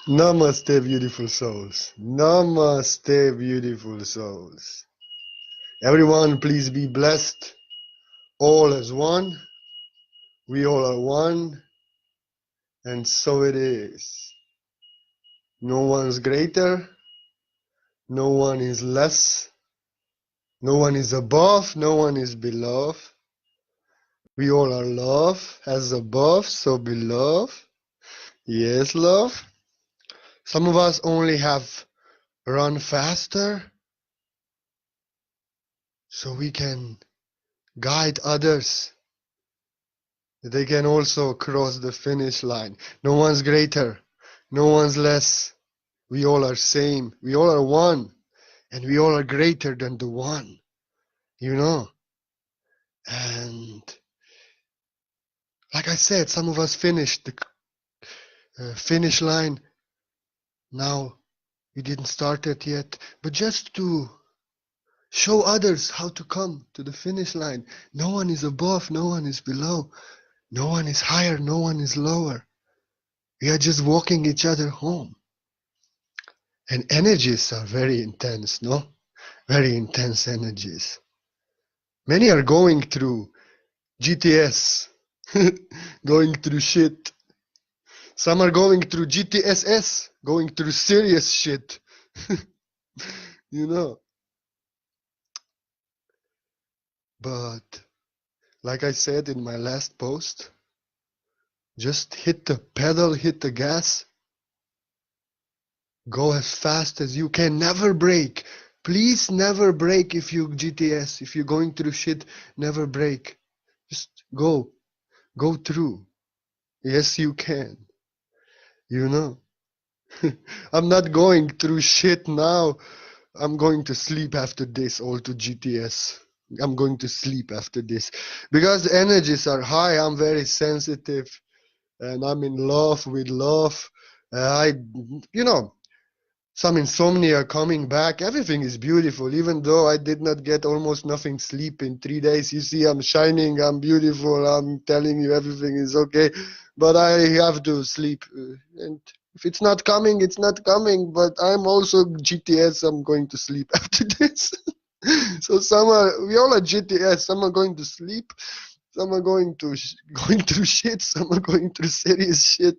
Namaste, beautiful souls. Namaste, beautiful souls. Everyone, please be blessed. All as one. We all are one. And so it is. No one's greater. No one is less. No one is above. No one is below. We all are love. As above, so below. Yes, love. Some of us only have run faster so we can guide others. They can also cross the finish line. No one's greater. No one's less. We all are same. We all are one. And we all are greater than the one. You know? And like I said, some of us finished the finish line. Now we didn't start it yet. But just to show others how to come to the finish line. No one is above. No one is below. No one is higher. No one is lower. We are just walking each other home. And energies are very intense, no? Very intense energies. Many are going through GTS, going through shit. Some are going through GTSS, going through serious shit. You know. But like I said in my last post, just hit the pedal, hit the gas. Go as fast as you can. Never brake. Please never brake if you GTS. If you're going through shit, never brake. Just go. Go through. Yes, you can. You know. I'm not going through shit now. I'm going to sleep after this, all to GTS. I'm going to sleep after this. Because the energies are high, I'm very sensitive. And I'm in love with love. You know, some insomnia coming back. Everything is beautiful. Even though I did not get almost nothing sleep in 3 days. You see, I'm shining, I'm beautiful. I'm telling you everything is okay. But I have to sleep. And if it's not coming, it's not coming. But I'm also GTS. I'm going to sleep after this. So we all are GTS. Some are going to sleep. Some are going through shit. Some are going through serious shit.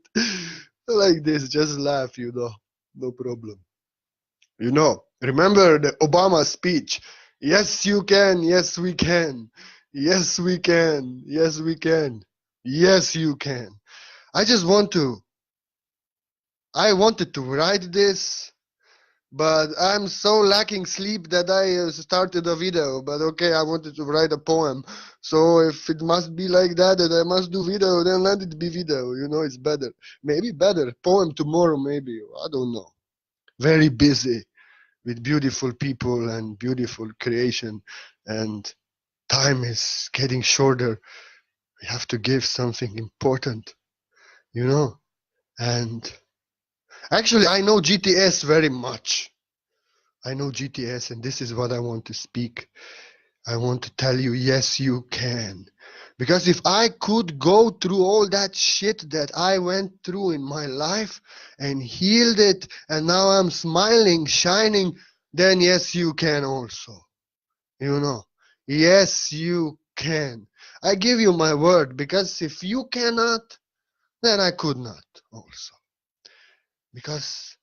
Like this, just laugh, you know. No problem. You know, remember the Obama speech. Yes, you can. Yes, we can. Yes, we can. Yes, we can. Yes, you can. I just I wanted to write this, but I'm so lacking sleep that I started a video. But okay, I wanted to write a poem. So if it must be like that, that I must do video, then let it be video. You know, it's better. Maybe better. Poem tomorrow, maybe. I don't know. Very busy with beautiful people and beautiful creation, and time is getting shorter. We have to give something important, you know. And actually, I know GTS very much. I know GTS, and this is what I want to speak. I want to tell you, yes, you can. Because if I could go through all that shit that I went through in my life and healed it, and now I'm smiling, shining, then yes, you can also. You know, yes, you can. I give you my word, because if you cannot, then I could not also. Because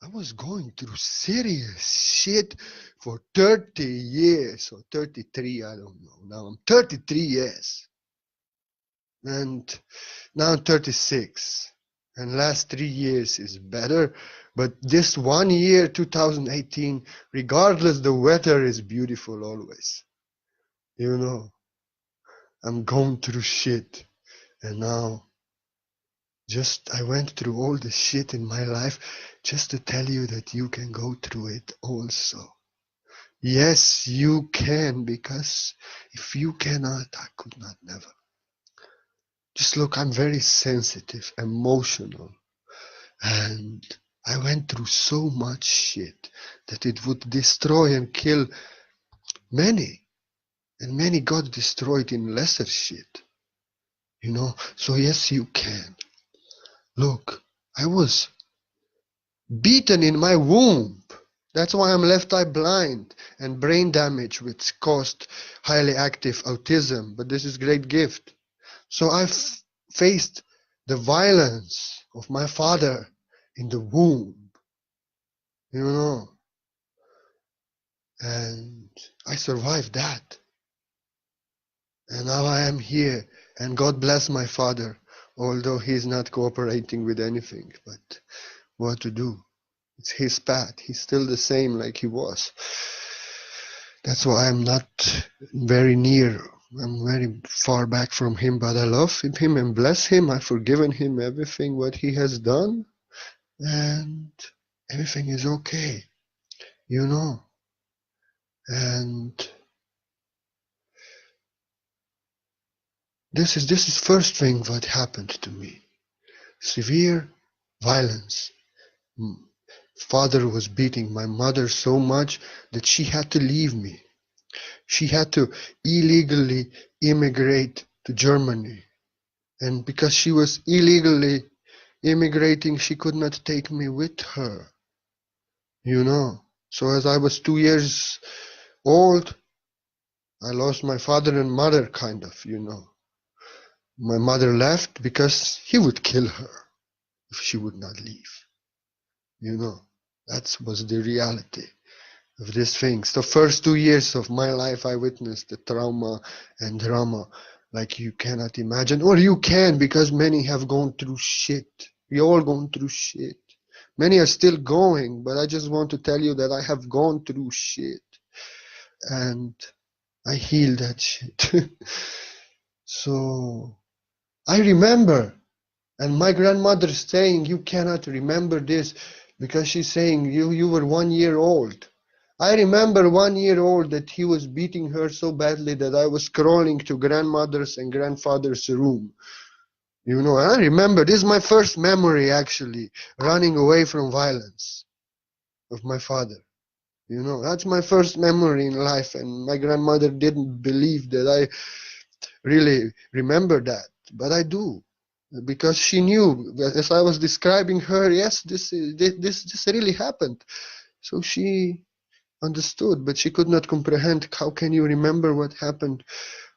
I was going through serious shit for 30 years or 33, I don't know. Now I'm 33 years. And now I'm 36. And last 3 years is better. But this 1 year, 2018, regardless the weather is beautiful always. You know, I'm going through shit. And now I went through all the shit in my life just to tell you that you can go through it also. Yes, you can, because if you cannot, I could not never. Just look, I'm very sensitive, emotional, and I went through so much shit that it would destroy and kill many, and many got destroyed in lesser shit, you know? So yes, you can. Look, I was beaten in my womb. That's why I'm left eye blind and brain damage, which caused highly active autism. But this is great gift. So I've faced the violence of my father in the womb, you know, and I survived that. And now I am here, and God bless my father, although he's not cooperating with anything. But what to do? It's his path. He's still the same like he was. That's why I'm not very near. I'm very far back from him, but I love him and bless him. I've forgiven him everything what he has done, and everything is okay, you know. And this is first thing what happened to me. Severe violence. Father was beating my mother so much that she had to leave me. She had to illegally immigrate to Germany. And because she was illegally immigrating, she could not take me with her, you know. So as I was 2 years old, I lost my father and mother, kind of, you know. My mother left because he would kill her if she would not leave, you know. That was the reality of these things. The first 2 years of my life, I witnessed the trauma and drama like you cannot imagine, or you can, because many have gone through shit. We all gone through shit. Many are still going, but I just want to tell you that I have gone through shit, and I healed that shit. So I remember, and my grandmother saying, you cannot remember this because she's saying you were 1 year old. I remember 1 year old that he was beating her so badly that I was crawling to grandmother's and grandfather's room. You know, I remember, this is my first memory actually, running away from violence of my father. You know, that's my first memory in life, and my grandmother didn't believe that I really remember that, but I do, because she knew that as I was describing her, yes, this really happened. So she understood, but she could not comprehend. How can you remember what happened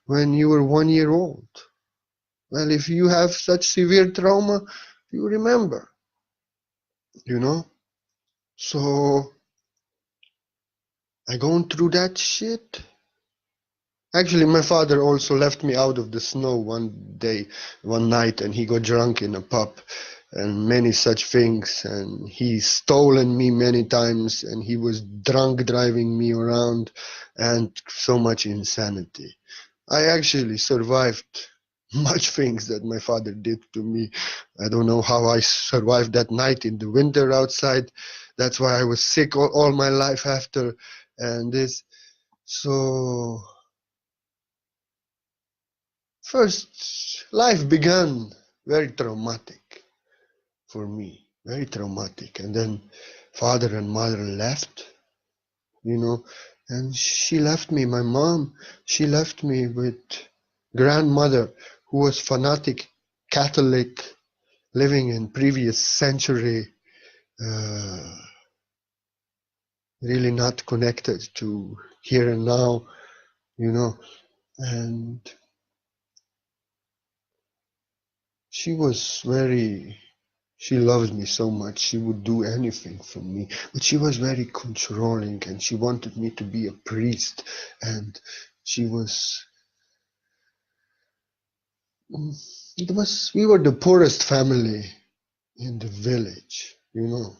when you were 1 year old? Well, if you have such severe trauma, you remember, you know? So I gone through that shit. Actually, my father also left me out of the snow one day, one night, and he got drunk in a pub and many such things. And he stolen me many times, and he was drunk driving me around, and so much insanity. I actually survived much things that my father did to me. I don't know how I survived that night in the winter outside. That's why I was sick all my life after, and this. So first, life began very traumatic for me, very traumatic. And then father and mother left, you know, and she left me, my mom, she left me with grandmother who was fanatic Catholic, living in previous century, uh, really not connected to here and now, you know, and she was very, she loves me so much. She would do anything for me, but she was very controlling, and she wanted me to be a priest, and she was, it was, we were the poorest family in the village, you know.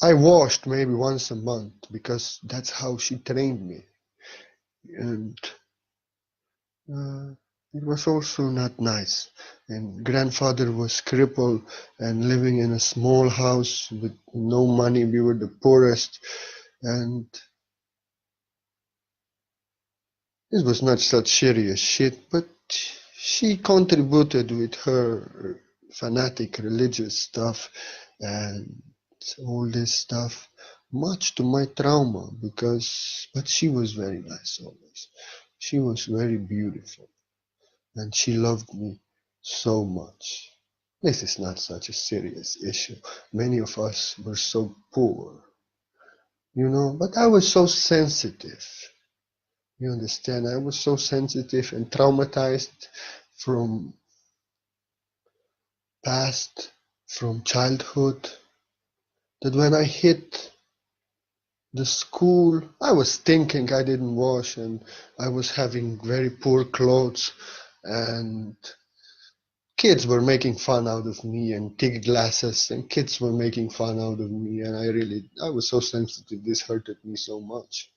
I washed maybe once a month because that's how she trained me. And uh, it was also not nice. And grandfather was crippled and living in a small house with no money. We were the poorest. And this was not such serious shit, but she contributed with her fanatic religious stuff and all this stuff much to my trauma, because but she was very nice always. She was very beautiful, and she loved me so much. This is not such a serious issue. Many of us were so poor, but I was so sensitive. You understand? I was so sensitive and traumatized from past, from childhood, that when I hit the school, I was thinking I didn't wash and I was having very poor clothes, and kids were making fun out of me, and thick glasses, and kids were making fun out of me, and I was so sensitive. This hurted me so much.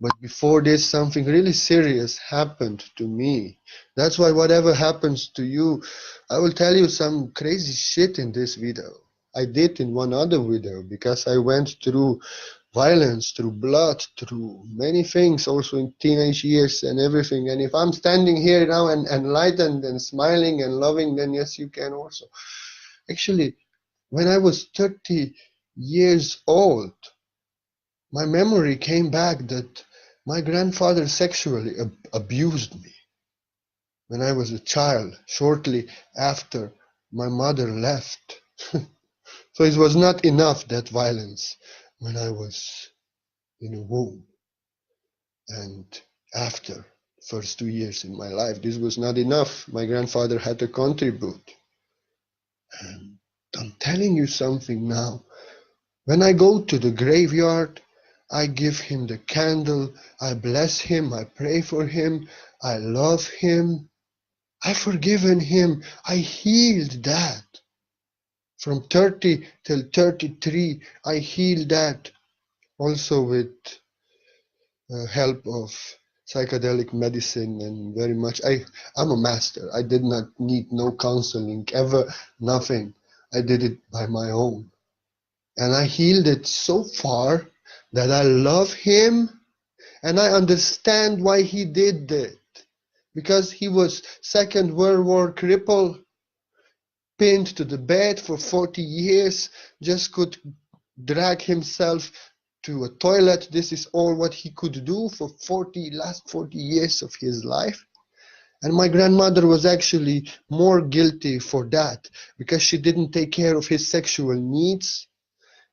But before this, something really serious happened to me. That's why whatever happens to you, I will tell you some crazy shit in this video. I did in one other video, because I went through violence, through blood, through many things, also in teenage years and everything. And if I'm standing here now and enlightened and smiling and loving, then yes, you can also. Actually, when I was 30 years old, my memory came back that my grandfather sexually abused me when I was a child, shortly after my mother left. So it was not enough, that violence, when I was in a womb. And after first 2 years in my life, this was not enough. My grandfather had to contribute. And I'm telling you something now. When I go to the graveyard, I give him the candle, I bless him, I pray for him, I love him, I've forgiven him, I healed that. From 30 till 33, I healed that, also with help of psychedelic medicine and very much. I'm a master. I did not need no counseling, ever, nothing. I did it by my own. And I healed it so far that I love him and I understand why he did it. Because he was Second World War cripple, pinned to the bed for 40 years, just could drag himself to a toilet. This is all what he could do for last 40 years of his life. And my grandmother was actually more guilty for that, because she didn't take care of his sexual needs.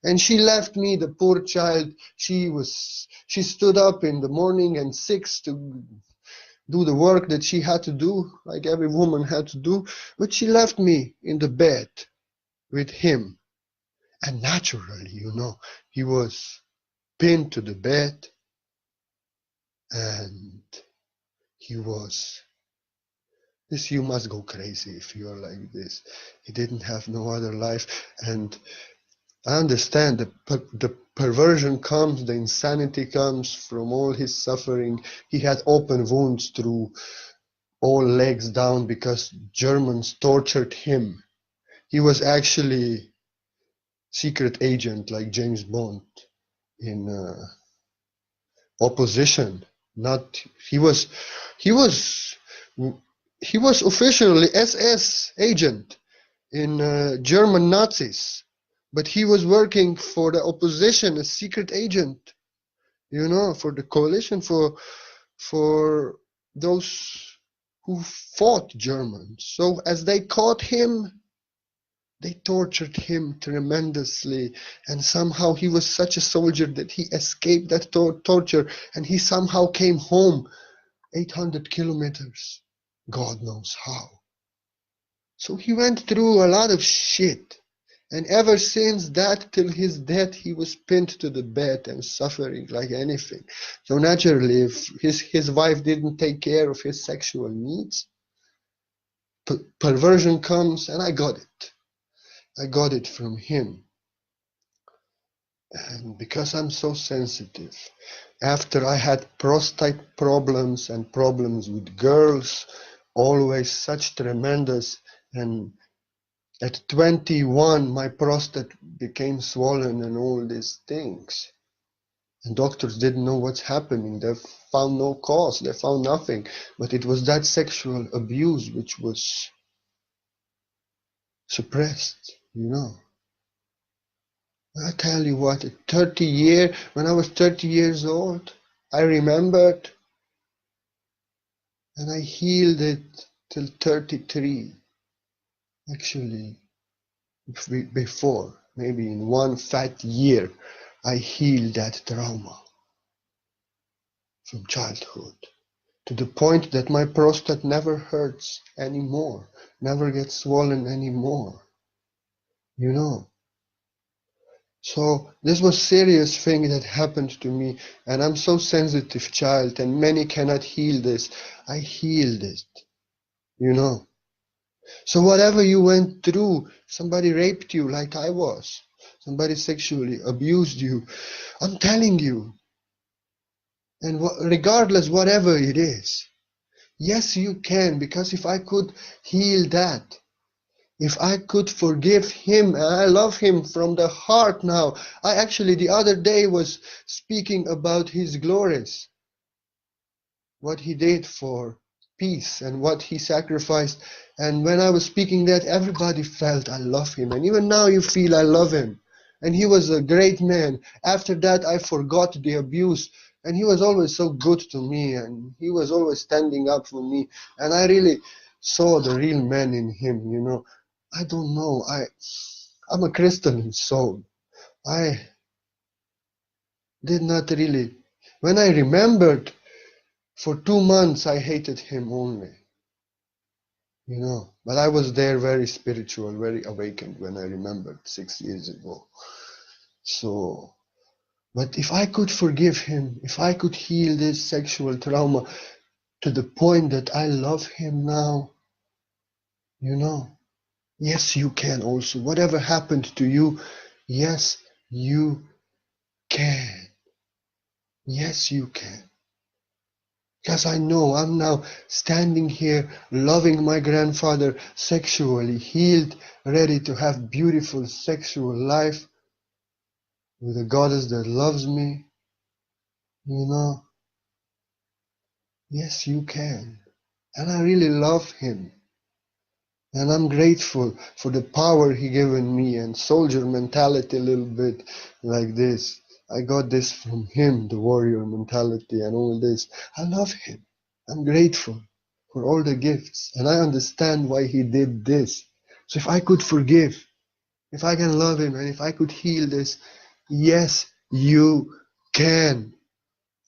And she left me, the poor child. She stood up in the morning and 6 to do the work that she had to do, like every woman had to do. But she left me in the bed with him. And naturally, he was pinned to the bed, and he was this. You must go crazy if you are like this. He didn't have no other life. And I understand the perversion comes, the insanity comes from all his suffering. He had open wounds through all legs down because Germans tortured him. He was actually secret agent like James Bond in opposition. Not he was he was he was officially SS agent in German Nazis, but he was working for the opposition, a secret agent, for the coalition, for those who fought Germans. So as they caught him, they tortured him tremendously, and somehow he was such a soldier that he escaped that torture, and he somehow came home 800 kilometers. God knows how. So he went through a lot of shit. And ever since that, till his death, he was pinned to the bed and suffering like anything. So naturally, if his wife didn't take care of his sexual needs, perversion comes, and I got it. I got it from him. And because I'm so sensitive, after I had prostate problems and problems with girls, always such tremendous, and at 21 my prostate became swollen and all these things. And doctors didn't know what's happening. They found no cause, they found nothing. But it was that sexual abuse which was suppressed, I tell you what, when I was 30 years old, I remembered, and I healed it till 33. actually, before, maybe in one fat year, I healed that trauma from childhood to the point that my prostate never hurts anymore, never gets swollen anymore, you know. So this was serious thing that happened to me, and I'm so sensitive child, and many cannot heal this. I healed it, you know. So whatever you went through, somebody raped you like I was, somebody sexually abused you, I'm telling you, and regardless whatever it is, yes you can, because if I could heal that, if I could forgive him, and I love him from the heart now. I actually the other day was speaking about his glories, what he did for peace and what he sacrificed. And when I was speaking that, everybody felt I love him. And even now you feel I love him. And he was a great man. After that, I forgot the abuse. And he was always so good to me. And he was always standing up for me. And I really saw the real man in him, you know. I don't know. I'm a Christian in soul. I did not really. When I remembered, for 2 months I hated him only, you know. But I was there very spiritual, very awakened when I remembered 6 years ago. So, but if I could forgive him, if I could heal this sexual trauma to the point that I love him now, you know, yes, you can also. Whatever happened to you, yes, you can. Yes, you can. Because I know I'm now standing here loving my grandfather, sexually healed, ready to have beautiful sexual life with a goddess that loves me, you know. Yes, you can. And I really love him. And I'm grateful for the power he given me and soldier mentality a little bit like this. I got this from him, the warrior mentality and all this. I love him. I'm grateful for all the gifts, and I understand why he did this. So if I could forgive, if I can love him, and if I could heal this, yes, you can.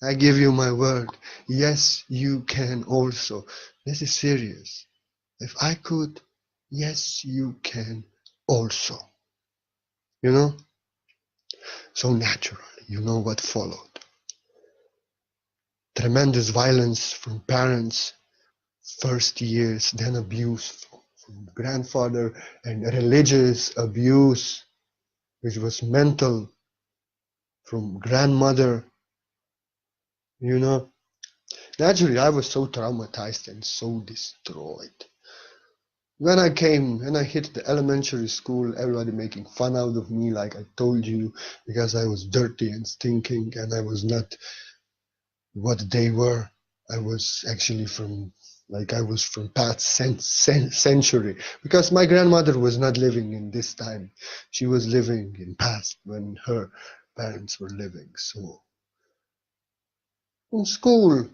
I give you my word. Yes, you can also. This is serious. If I could, yes, you can also. You know? So naturally, you know what followed. Tremendous violence from parents, first years, then abuse from grandfather, and religious abuse, which was mental, from grandmother, you know. Naturally, I was so traumatized and so destroyed. When I hit the elementary school, everybody making fun out of me, like I told you, because I was dirty and stinking, and I was not what they were. I was actually I was from past century, because my grandmother was not living in this time. She was living in past when her parents were living. So in school,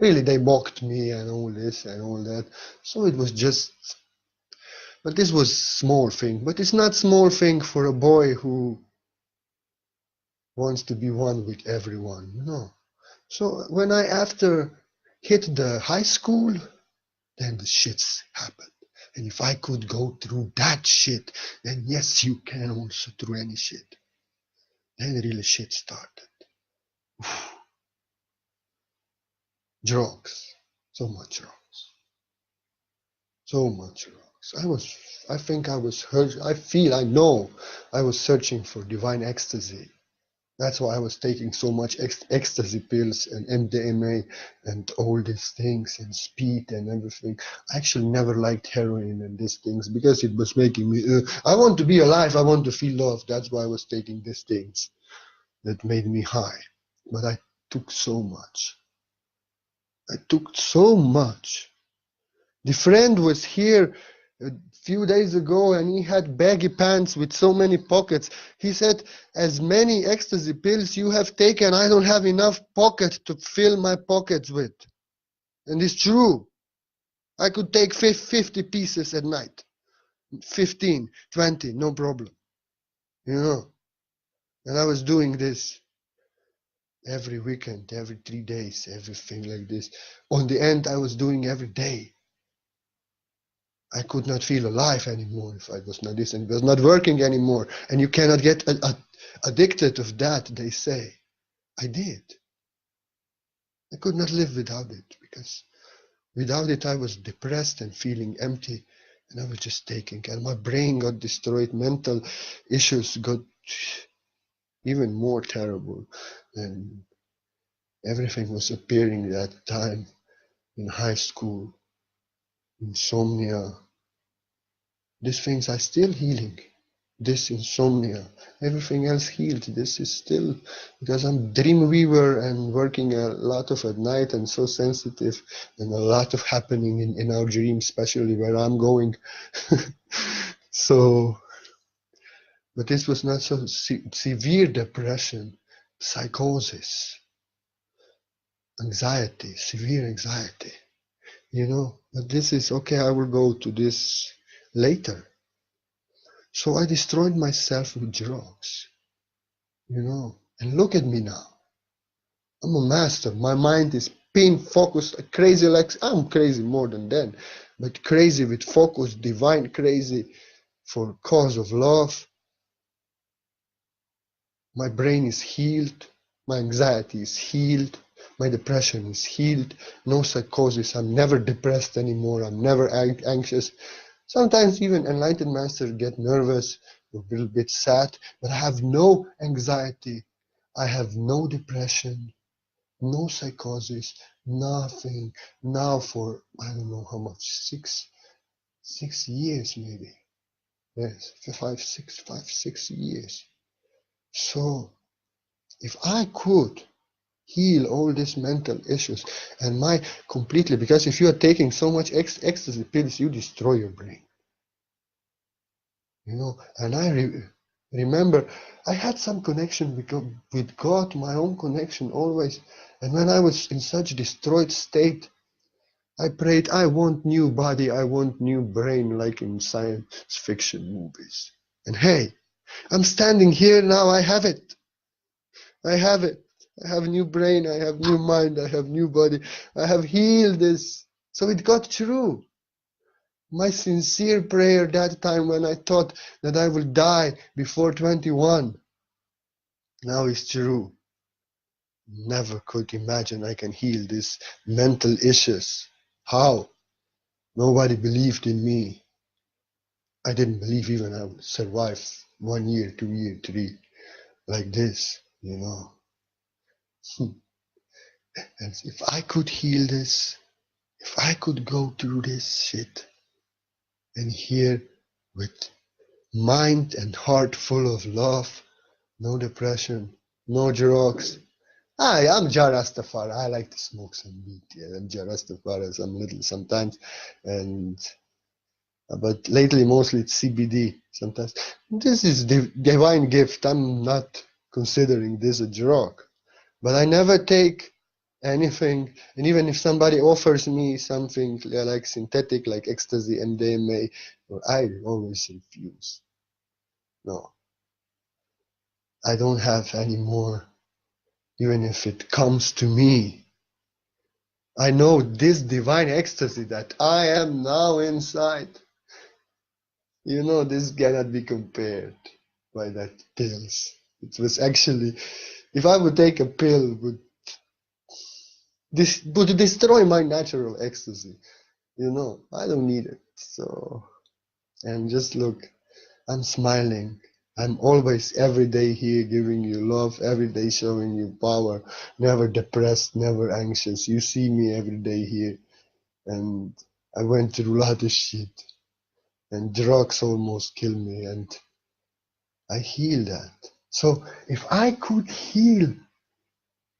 really, they mocked me and all this and all that. So it was just, but this was small thing. But it's not small thing for a boy who wants to be one with everyone, you know. So when I after hit the high school, then the shits happened. And if I could go through that shit, then yes, you can also through any shit. Then really shit started. Drugs. So much drugs. So much drugs. I think I was hurt. I know I was searching for divine ecstasy. That's why I was taking so much ecstasy pills and MDMA and all these things and speed and everything. I actually never liked heroin and these things because it was making me, I want to be alive. I want to feel love. That's why I was taking these things that made me high. But I took so much. I took so much. The friend was here a few days ago and he had baggy pants with so many pockets. He said, as many ecstasy pills you have taken, I don't have enough pocket to fill my pockets with. And it's true. I could take 50 pieces at night. 15, 20, no problem. And I was doing this every weekend, every 3 days, everything like this. On the end, I was doing every day. I could not feel alive anymore if I was not this, and it was not working anymore. And you cannot get addicted of that, they say. I did. I could not live without it, because without it I was depressed and feeling empty, and I was just taking, and my brain got destroyed, mental issues got even more terrible, and everything was appearing that time in high school. Insomnia. These things are still healing. This insomnia. Everything else healed. This is still, because I'm dream weaver and working a lot of at night and so sensitive, and a lot of happening in our dreams, especially where I'm going. So, but this was not so severe depression, psychosis, anxiety, severe anxiety. But this is okay, I will go to this later. So I destroyed myself with drugs, and look at me now. I'm a master. My mind is pin focused, crazy, like I'm crazy more than then, but crazy with focus, divine crazy for cause of love. My brain is healed. My anxiety is healed. My depression is healed. No psychosis. I'm never depressed anymore. I'm never anxious. Sometimes even enlightened masters get nervous, a little bit sad, but I have no anxiety. I have no depression, no psychosis, nothing. Now for, I don't know how much, 6 years maybe. Yes, 6 years. So if I could heal all these mental issues and my completely, because if you are taking so much ecstasy pills, you destroy your brain. And I remember I had some connection with God, my own connection always. And when I was in such destroyed state, I prayed, I want new body, I want new brain, like in science fiction movies. And hey, I'm standing here now, I have it. I have it. I have new brain, I have new mind, I have new body. I have healed this. So it got true. My sincere prayer that time when I thought that I will die before 21, now is true. Never could imagine I can heal these mental issues. How? Nobody believed in me. I didn't believe even I would survive 1 year, 2 year, 3, like this, And if I could heal this, if I could go through this shit and here with mind and heart full of love, no depression, no drugs. I'm Jah Rastafari. I like to smoke some weed. Yeah, I'm Jah Rastafari some little sometimes, but lately mostly it's CBD. Sometimes this is divine gift. I'm not considering this a drug, but I never take anything. And even if somebody offers me something like synthetic, like ecstasy, MDMA, I always refuse. No, I don't have any more. Even if it comes to me, I know this divine ecstasy that I am now inside. This cannot be compared by that pills. It was actually, if I would take a pill, would destroy my natural ecstasy. I don't need it. So, and just look, I'm smiling. I'm always every day here giving you love, every day showing you power, never depressed, never anxious. You see me every day here, and I went through a lot of shit, and drugs almost killed me, and I healed that. So if I could heal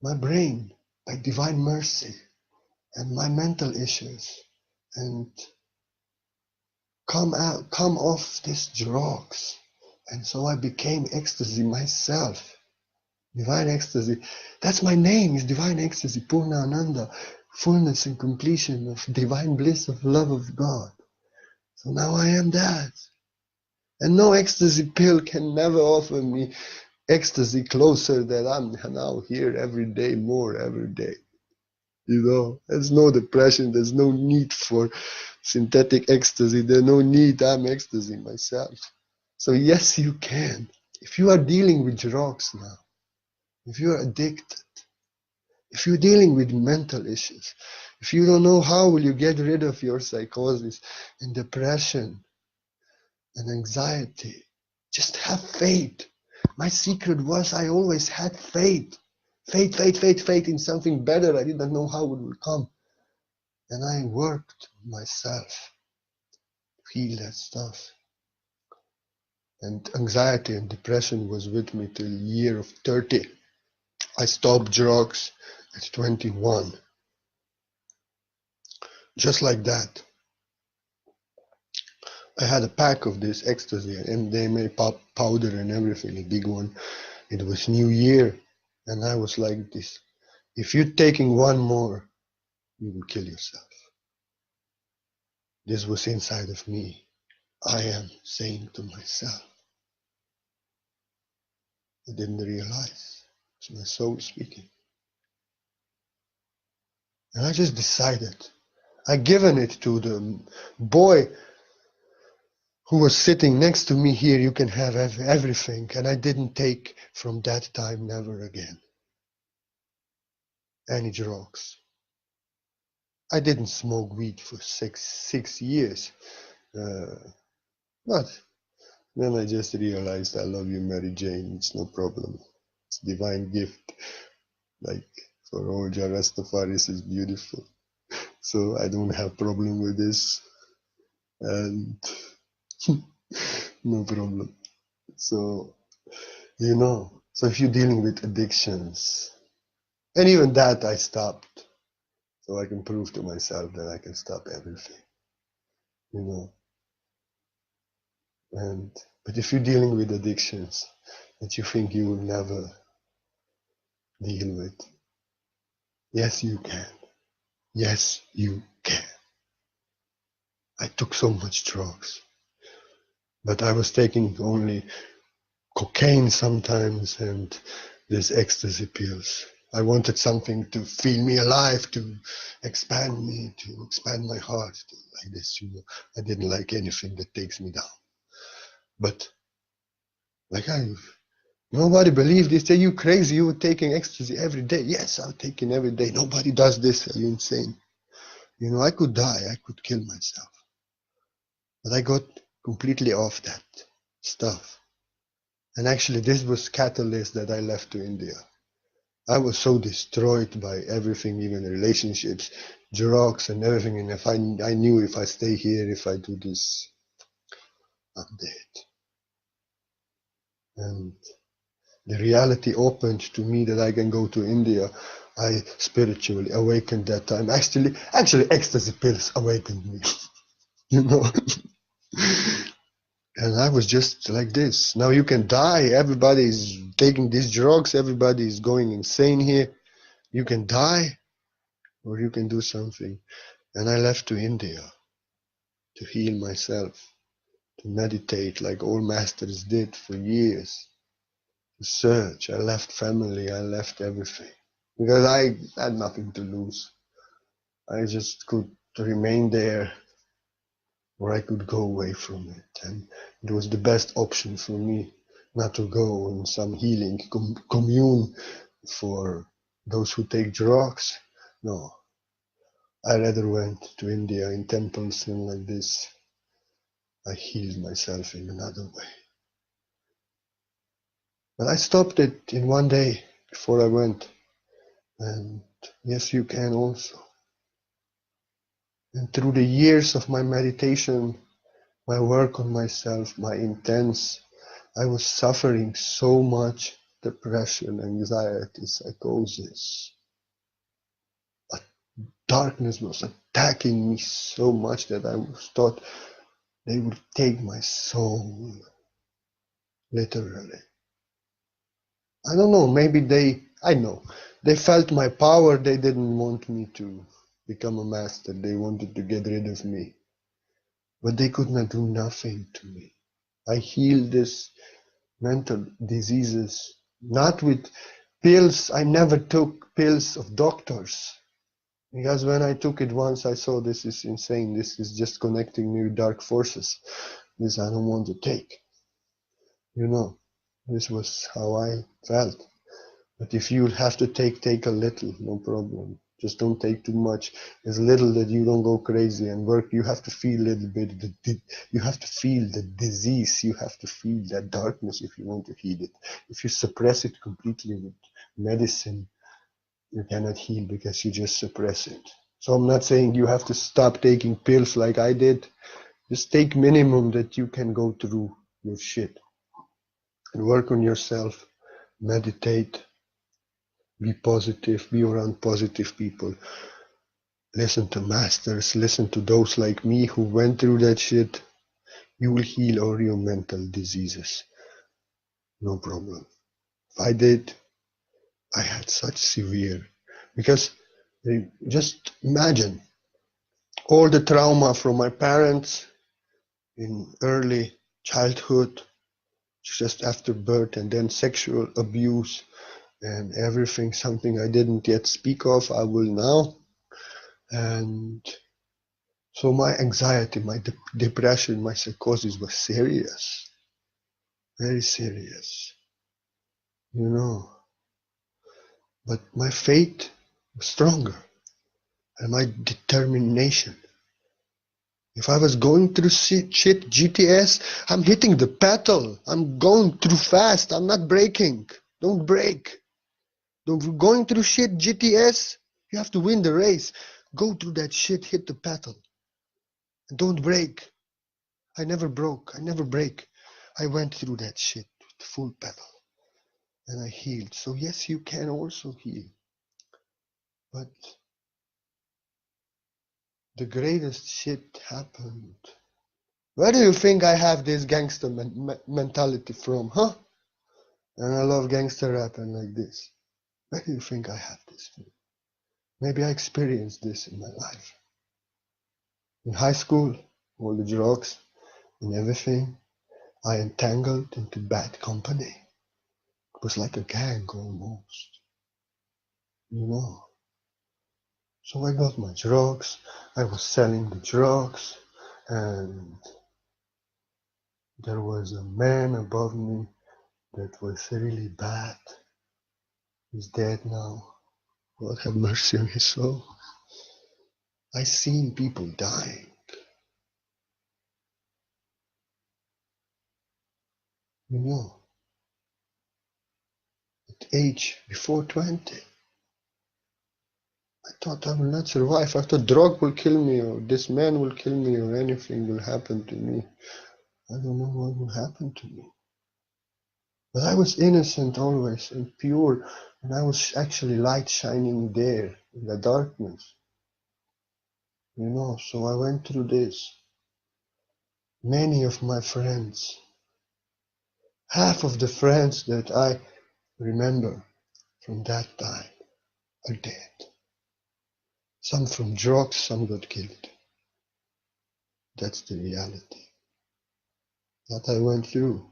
my brain by divine mercy and my mental issues and come off these drugs, and so I became ecstasy myself. Divine ecstasy. That's my name, is divine ecstasy, Purna Ananda, fullness and completion of divine bliss of love of God. So now I am that. And no ecstasy pill can never offer me ecstasy closer than I'm now here every day, more every day. You know, there's no depression, there's no need for synthetic ecstasy, there's no need, I'm ecstasy myself. So yes, you can. If you are dealing with drugs now, if you are addicted, if you're dealing with mental issues, if you don't know how will you get rid of your psychosis and depression and anxiety, just have faith. My secret was I always had faith. Faith in something better. I didn't know how it would come. And I worked myself to heal that stuff. And anxiety and depression was with me till year of 30. I stopped drugs at 21. Just like that. I had a pack of this ecstasy, MDMA powder and everything, a big one. It was New Year, and I was like this. If you're taking one more, you will kill yourself. This was inside of me. I am saying to myself. I didn't realize. It's my soul speaking. And I just decided. I given it to the boy who was sitting next to me here. You can have everything. And I didn't take from that time never again any drugs. I didn't smoke weed for six years. But then I just realized I love you, Mary Jane. It's no problem. It's a divine gift. Like for all Jah Rastafaris is beautiful. So I don't have problem with this. And no problem. So, you know, so if you're dealing with addictions, and even that I stopped. So I can prove to myself that I can stop everything. You know. But if you're dealing with addictions that you think you will never deal with, yes, you can. Yes, you can. I took so much drugs, but I was taking only cocaine sometimes and these ecstasy pills. I wanted something to feel me alive, to expand me, to expand my heart, like this, you know. I didn't like anything that takes me down. But like nobody believed this. Say you crazy, you were taking ecstasy every day. Yes, I'm taking every day. Nobody does this. Are you insane? You know, I could die, I could kill myself. But I got completely off that stuff. And actually this was catalyst that I left to India. I was so destroyed by everything, even relationships, drugs and everything. And if I knew if I stay here, if I do this, I'm dead. And the reality opened to me that I can go to India. I spiritually awakened that time. Actually, ecstasy pills awakened me. You know. And I was just like this. Now you can die. Everybody's taking these drugs. Everybody's going insane here. You can die or you can do something. And I left to India to heal myself, to meditate like all masters did for years, to search. I left family. I left everything because I had nothing to lose. I just could remain there or I could go away from it. And it was the best option for me not to go in some healing commune for those who take drugs. No, I rather went to India in temples and like this. I healed myself in another way. But I stopped it in one day before I went. And yes, you can also. And through the years of my meditation, my work on myself, my intense, I was suffering so much depression, anxiety, psychosis. Darkness was attacking me so much that I thought they would take my soul, literally. I don't know, maybe they felt my power, they didn't want me to become a master, they wanted to get rid of me. But they could not do nothing to me. I healed this mental diseases, not with pills. I never took pills of doctors. Because when I took it once, I saw this is insane. This is just connecting me with dark forces. This I don't want to take. You know, this was how I felt. But if you have to take a little, no problem. Just don't take too much. As little that you don't go crazy and work. You have to feel a little bit. You have to feel the disease. You have to feel that darkness if you want to heal it. If you suppress it completely with medicine, you cannot heal because you just suppress it. So I'm not saying you have to stop taking pills like I did. Just take minimum that you can go through your shit and work on yourself, meditate, be positive, be around positive people, listen to masters, listen to those like me who went through that shit. You will heal all your mental diseases. No problem. If I did, I had such severe, because just imagine all the trauma from my parents in early childhood, just after birth, and then sexual abuse and everything, something I didn't yet speak of, I will now. And so my anxiety, my depression, my psychosis was serious, very serious, you know. But my faith was stronger and my determination. If I was going through shit GTS, I'm hitting the pedal. I'm going through fast. I'm not braking. Don't brake. Don't going through shit GTS. You have to win the race. Go through that shit. Hit the pedal. And don't brake. I never broke. I never brake. I went through that shit with full pedal. And I healed. So yes, you can also heal. But the greatest shit happened. Where do you think I have this gangster mentality from, huh? And I love gangster rap and like this. Where do you think I have this from? Maybe I experienced this in my life. In high school, all the drugs and everything, I entangled into bad company. It was like a gang almost, you know. So I got my drugs, I was selling the drugs, and there was a man above me that was really bad. He's dead now. God have mercy on his soul. I seen people dying. You know, at age before 20. I thought I will not survive. I thought drug will kill me, or this man will kill me, or anything will happen to me. I don't know what will happen to me. But I was innocent always and pure, and I was actually light shining there in the darkness. You know, so I went through this. Many of my friends, half of the friends that I remember from that time are dead. Some from drugs, some got killed. That's the reality that I went through.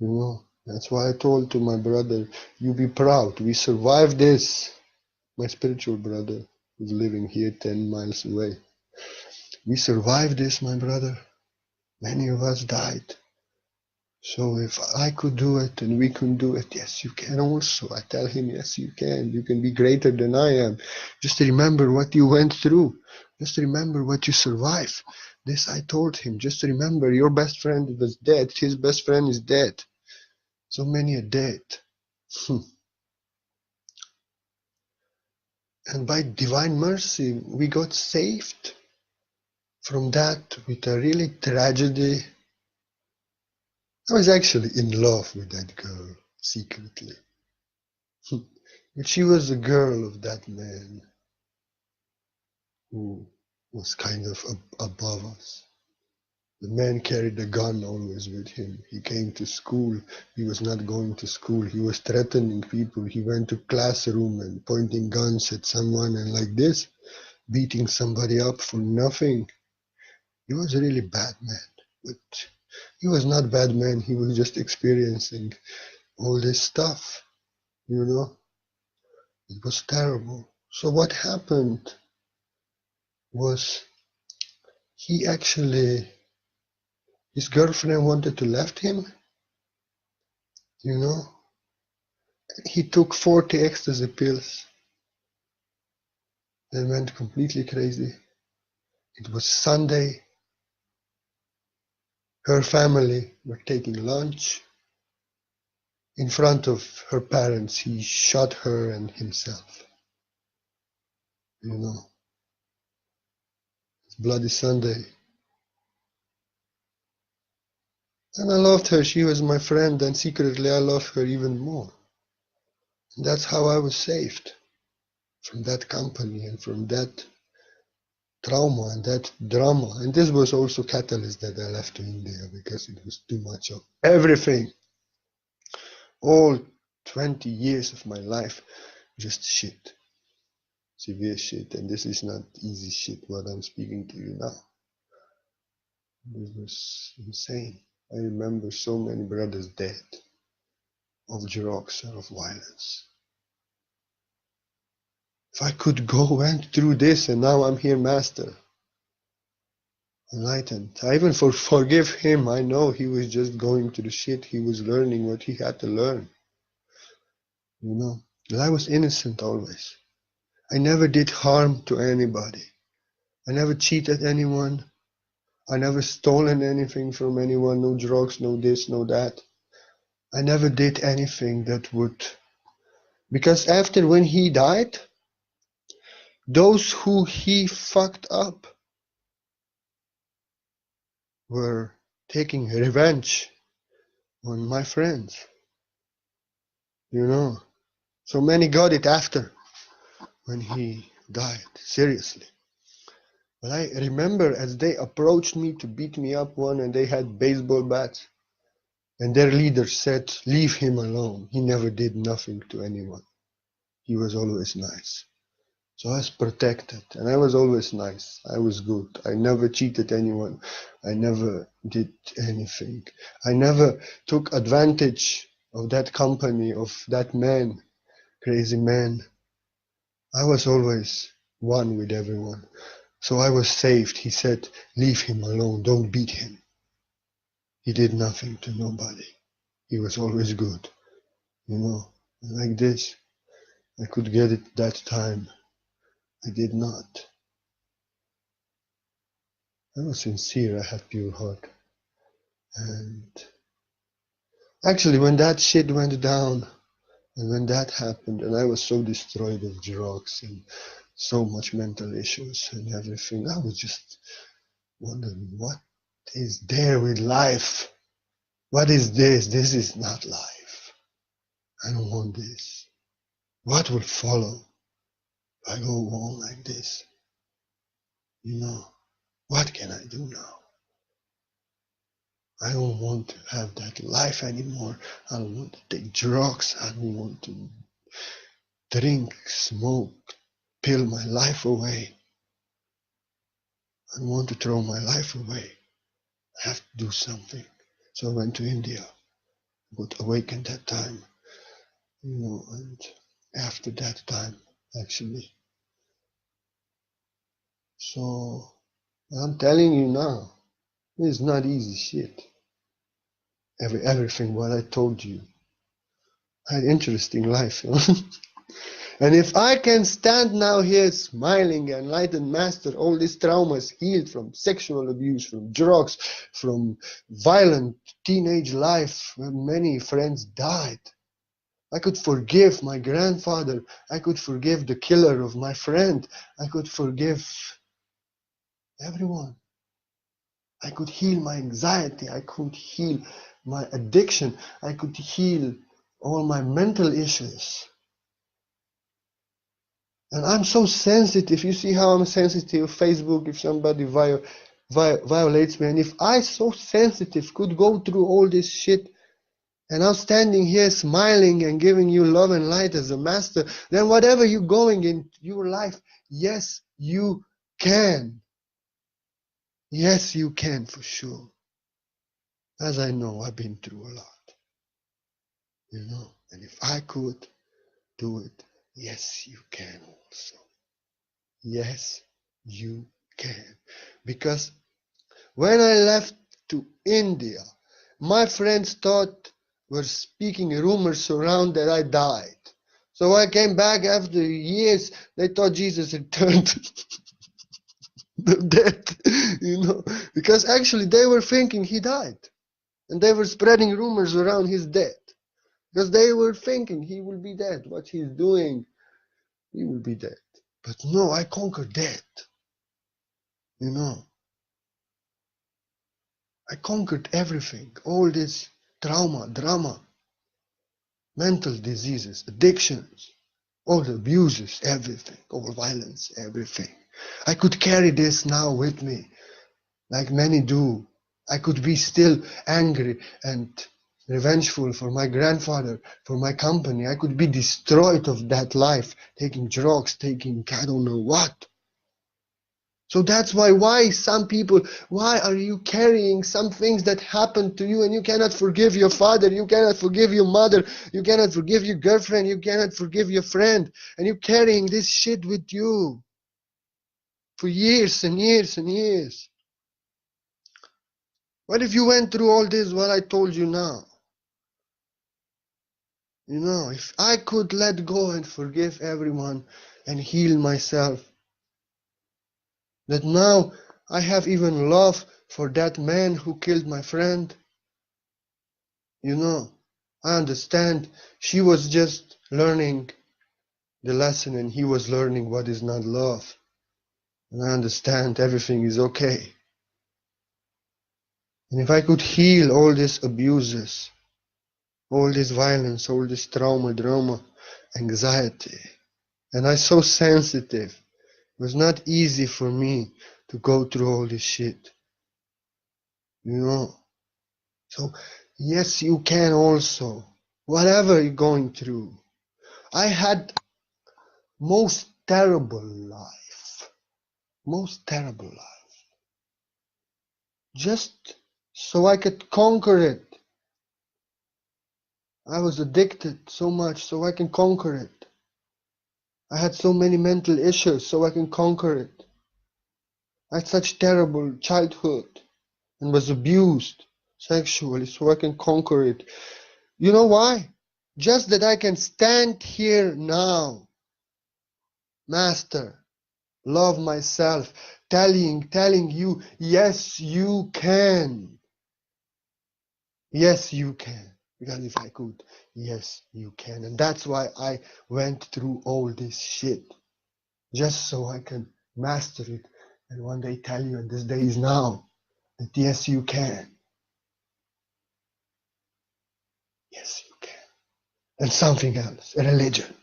You know, that's why I told to my brother, you be proud. We survived this. My spiritual brother who's living here 10 miles away. We survived this, my brother. Many of us died. So if I could do it and we can do it, yes, you can also. I tell him, yes, you can. You can be greater than I am. Just remember what you went through. Just remember what you survived. This I told him. Just remember your best friend was dead. His best friend is dead. So many are dead. And by divine mercy, we got saved from that with a really tragedy. I was actually in love with that girl secretly. But she was the girl of that man who was kind of above us. The man carried a gun always with him. He came to school. He was not going to school. He was threatening people. He went to classroom and pointing guns at someone and like this, beating somebody up for nothing. He was a really bad man. But He was not a bad man. He was just experiencing all this stuff, you know. It was terrible. So what happened was he actually, his girlfriend wanted to left him, you know. He took 40 ecstasy pills and went completely crazy. It was Sunday. Her family were taking lunch. In front of her parents, he shot her and himself. You know, it's Bloody Sunday. And I loved her. She was my friend, and secretly I loved her even more. And that's how I was saved from that company and from that trauma and that drama. And this was also catalyst that I left to India because it was too much of everything. All 20 years of my life, just shit. Severe shit. And this is not easy shit what I'm speaking to you now. This was insane. I remember so many brothers dead of drugs or of violence. If I could go went through this and now I'm here master, enlightened. I even forgive him. I know he was just going through shit. He was learning what he had to learn. You know, and I was innocent always. I never did harm to anybody. I never cheated anyone. I never stolen anything from anyone. No drugs, no this, no that. I never did anything that would, because after when he died, those who he fucked up were taking revenge on my friends, you know. So many got it after when he died, seriously. But I remember as they approached me to beat me up one and they had baseball bats and their leader said, leave him alone. He never did nothing to anyone. He was always nice. So I was protected and I was always nice. I was good. I never cheated anyone. I never did anything. I never took advantage of that company, of that man, crazy man. I was always one with everyone. So I was saved. He said, leave him alone. Don't beat him. He did nothing to nobody. He was always good. You know, like this. I could get it that time. I did not. I was sincere. I had pure heart. And actually, when that shit went down, and when that happened, and I was so destroyed of drugs and so much mental issues and everything, I was just wondering, what is there with life? What is this? This is not life. I don't want this. What will follow if I go on like this? You know, what can I do now? I don't want to have that life anymore. I don't want to take drugs. I don't want to drink, smoke, pill my life away. I don't want to throw my life away. I have to do something. So I went to India. I got awakened that time. You know, and after that time, actually. So I'm telling you now, it's not easy shit. Everything what I told you. I had interesting life, you know? And if I can stand now here smiling, enlightened master, all these traumas healed from sexual abuse, from drugs, from violent teenage life where many friends died. I could forgive my grandfather. I could forgive the killer of my friend. I could forgive everyone. I could heal my anxiety. I could heal my addiction. I could heal all my mental issues. And I'm so sensitive. You see how I'm sensitive? Facebook, if somebody violates me. And if I so sensitive could go through all this shit and I'm standing here smiling and giving you love and light as a master, then whatever you're going in your life, yes, you can. Yes, you can for sure. As I know, I've been through a lot, and if I could do it, yes, you can also. Yes, you can. Because when I left to India, my friends thought were speaking rumors around that I died. So I came back after years. They thought Jesus returned the dead, because actually they were thinking he died. And they were spreading rumors around his death. Because they were thinking he will be dead. What he's doing, he will be dead. But no, I conquered death. I conquered everything. All this trauma, drama, mental diseases, addictions, all the abuses, everything, all violence, everything. I could carry this now with me, like many do. I could be still angry and revengeful for my grandfather, for my company. I could be destroyed of that life, taking drugs, taking I don't know what. So that's why some people, why are you carrying some things that happened to you and you cannot forgive your father, you cannot forgive your mother, you cannot forgive your girlfriend, you cannot forgive your friend, and you're carrying this shit with you for years and years and years. What if you went through all this, what I told you now? If I could let go and forgive everyone and heal myself, that now I have even love for that man who killed my friend. I understand she was just learning the lesson and he was learning what is not love. And I understand everything is okay. And if I could heal all these abuses, all this violence, all this trauma, drama, anxiety, and I'm so sensitive, it was not easy for me to go through all this shit. So, yes, you can also. Whatever you're going through. I had most terrible life. Most terrible life. Just so I could conquer it. I was addicted so much so I can conquer it. I had so many mental issues so I can conquer it. I had such terrible childhood and was abused sexually so I can conquer it. You know why? Just that I can stand here now, Master, love myself, telling you, yes, you can. Yes, you can. Because if I could, yes, you can. And that's why I went through all this shit. Just so I can master it. And one day tell you, and this day is now, that yes, you can. Yes, you can. And something else, religion.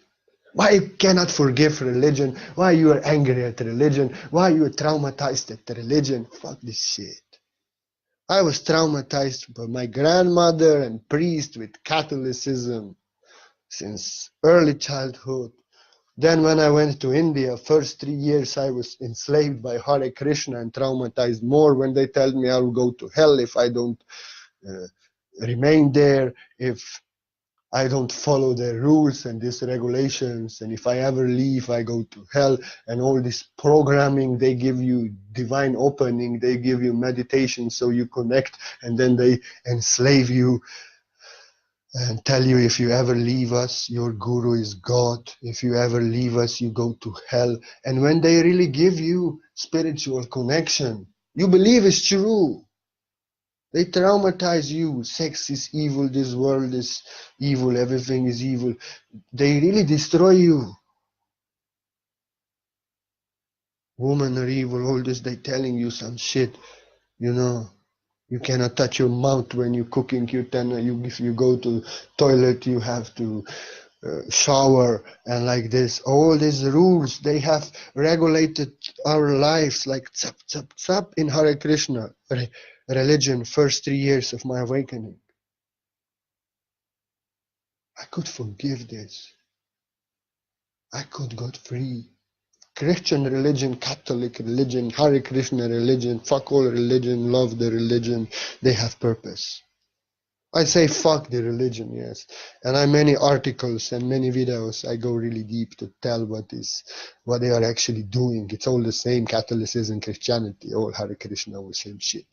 Why you cannot forgive religion? Why you are angry at religion? Why you are traumatized at religion? Fuck this shit. I was traumatized by my grandmother and priest with Catholicism since early childhood. Then when I went to India, first 3 years I was enslaved by Hare Krishna and traumatized more when they told me I will go to hell if I don't remain there, if I don't follow their rules and these regulations, and if I ever leave, I go to hell. And all this programming, they give you divine opening, they give you meditation so you connect, and then they enslave you and tell you if you ever leave us, your guru is God. If you ever leave us, you go to hell. And when they really give you spiritual connection, you believe it's true. They traumatize you. Sex is evil, this world is evil, everything is evil. They really destroy you. Women are evil, all this, they telling you some shit, You cannot touch your mouth when you're cooking. If you go to toilet, you have to shower and like this. All these rules, they have regulated our lives like tsap, tsap, tsap in Hare Krishna religion, first 3 years of my awakening. I could forgive this. I could got free. Christian religion, Catholic religion, Hare Krishna religion, fuck all religion, love the religion. They have purpose. I say fuck the religion, yes. And I many articles and many videos I go really deep to tell what they are actually doing. It's all the same Catholicism, Christianity, all Hare Krishna, all same shit.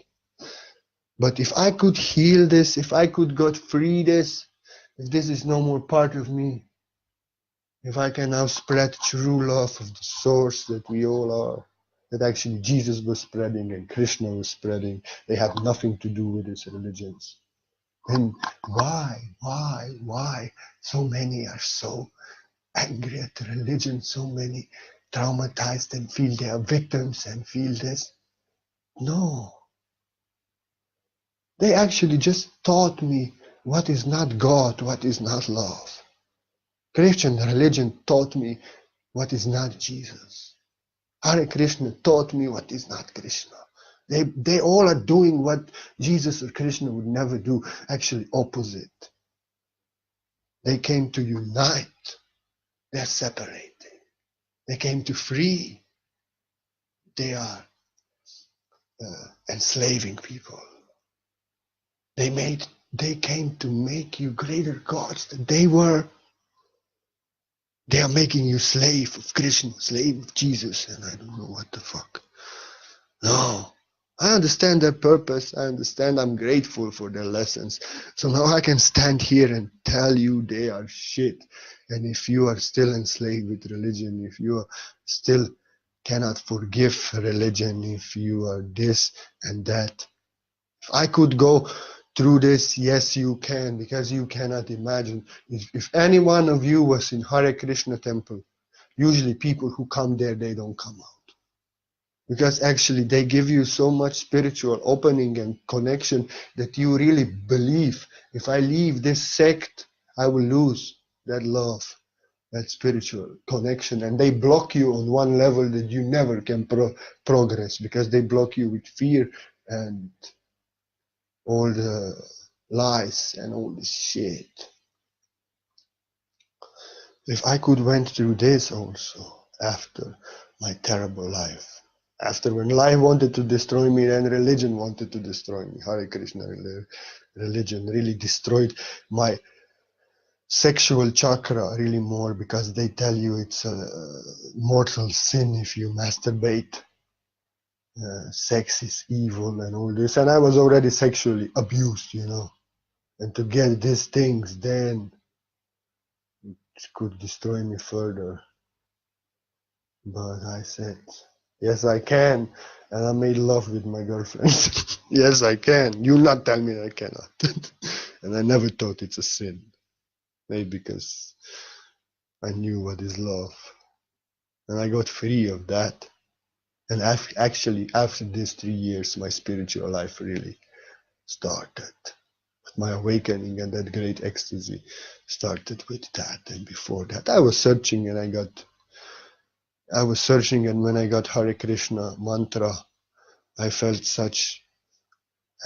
But if I could heal this, if I could God free this, if this is no more part of me, if I can now spread true love of the source that we all are, that actually Jesus was spreading and Krishna was spreading, they have nothing to do with these religions. Then why so many are so angry at the religion, so many traumatized and feel they are victims and feel this? No, they actually just taught me what is not God, what is not love. Christian religion taught me what is not Jesus. Hare Krishna taught me what is not Krishna. They all are doing what Jesus or Krishna would never do, actually opposite. They came to unite. They're separating. They came to free. They are enslaving people. They came to make you greater gods than they were. They are making you slave of Krishna, slave of Jesus, and I don't know what the fuck. No. I understand their purpose. I understand. I'm grateful for their lessons. So now I can stand here and tell you they are shit. And if you are still enslaved with religion, if you are still cannot forgive religion, if you are this and that, if I could go through this, yes, you can, because you cannot imagine. If any one of you was in Hare Krishna temple, usually people who come there, they don't come out. Because actually they give you so much spiritual opening and connection that you really believe, if I leave this sect, I will lose that love, that spiritual connection. And they block you on one level that you never can progress, because they block you with fear and all the lies and all this shit. If I could went through this also after my terrible life, after when life wanted to destroy me and religion wanted to destroy me, Hare Krishna religion really destroyed my sexual chakra really more, because they tell you it's a mortal sin if you masturbate. Sex is evil and all this, and I was already sexually abused, and to get these things then it could destroy me further. But I said, yes, I can. And I made love with my girlfriend. Yes, I can. You not tell me I cannot. And I never thought it's a sin. Maybe because I knew what is love. And I got free of that. And actually, after these 3 years, my spiritual life really started. My awakening and that great ecstasy started with that. And before that, I was searching, and when I got Hare Krishna mantra, I felt such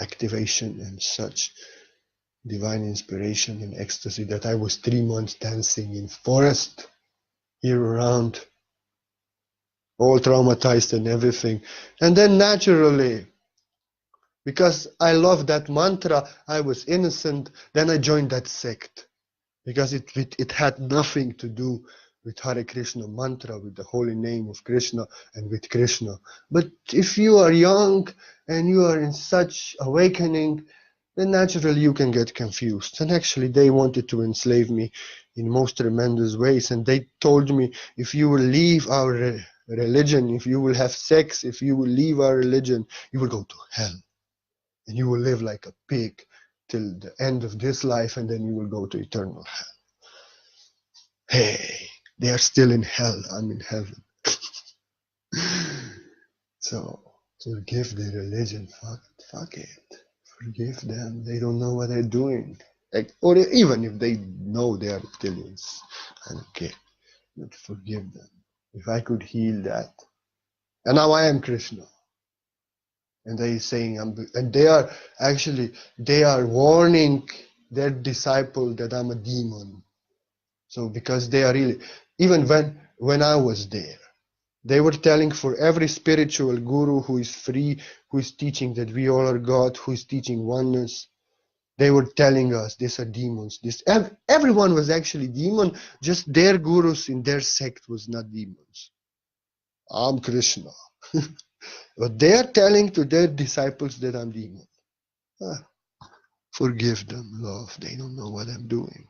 activation and such divine inspiration and ecstasy that I was 3 months dancing in forest here around, all traumatized and everything. And then naturally, because I loved that mantra, I was innocent, then I joined that sect, because it had nothing to do with Hare Krishna mantra, with the holy name of Krishna and with Krishna. But if you are young and you are in such awakening, then naturally you can get confused. And actually they wanted to enslave me in most tremendous ways. And they told me, if you will leave our religion, if you will have sex, if you will leave our religion, you will go to hell. And you will live like a pig till the end of this life, and then you will go to eternal hell. Hey, they are still in hell. I'm in heaven. So forgive the religion. Fuck it. Forgive them. They don't know what they're doing. Or even if they know they are reptilians, I don't care. But forgive them. If I could heal that. And now I am Krishna. And they saying, and they are warning their disciple that I'm a demon. So because they are really, even when I was there, they were telling for every spiritual guru who is free, who is teaching that we all are God, who is teaching oneness, They were telling us these are demons. Everyone was actually demon. Just their gurus in their sect was not demons. I'm Krishna. But they are telling to their disciples that I'm demon. Ah, forgive them, love. They don't know what I'm doing.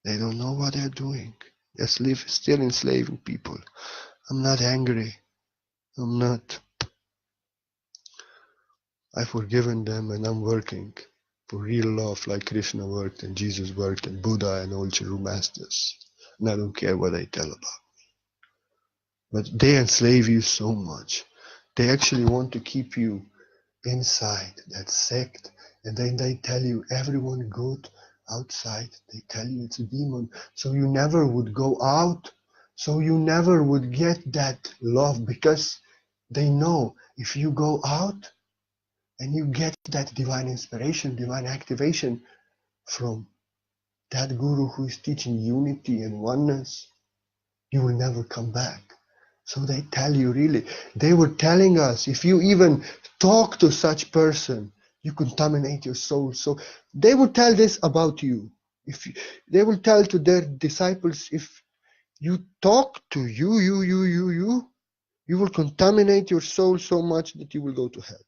They don't know what they're doing. They're still enslaving people. I'm not angry. I'm not. I've forgiven them and I'm working for real love like Krishna worked and Jesus worked and Buddha and all true masters. And I don't care what they tell about. But they enslave you so much. They actually want to keep you inside that sect, and then they tell you everyone good outside. They tell you it's a demon, so you never would go out, so you never would get that love, because they know if you go out and you get that divine inspiration, divine activation from that guru who is teaching unity and oneness, you will never come back. So they tell you, really, they were telling us, if you even talk to such person, you contaminate your soul. So they will tell this about you. They will tell to their disciples, if you talk to you will contaminate your soul so much that you will go to hell.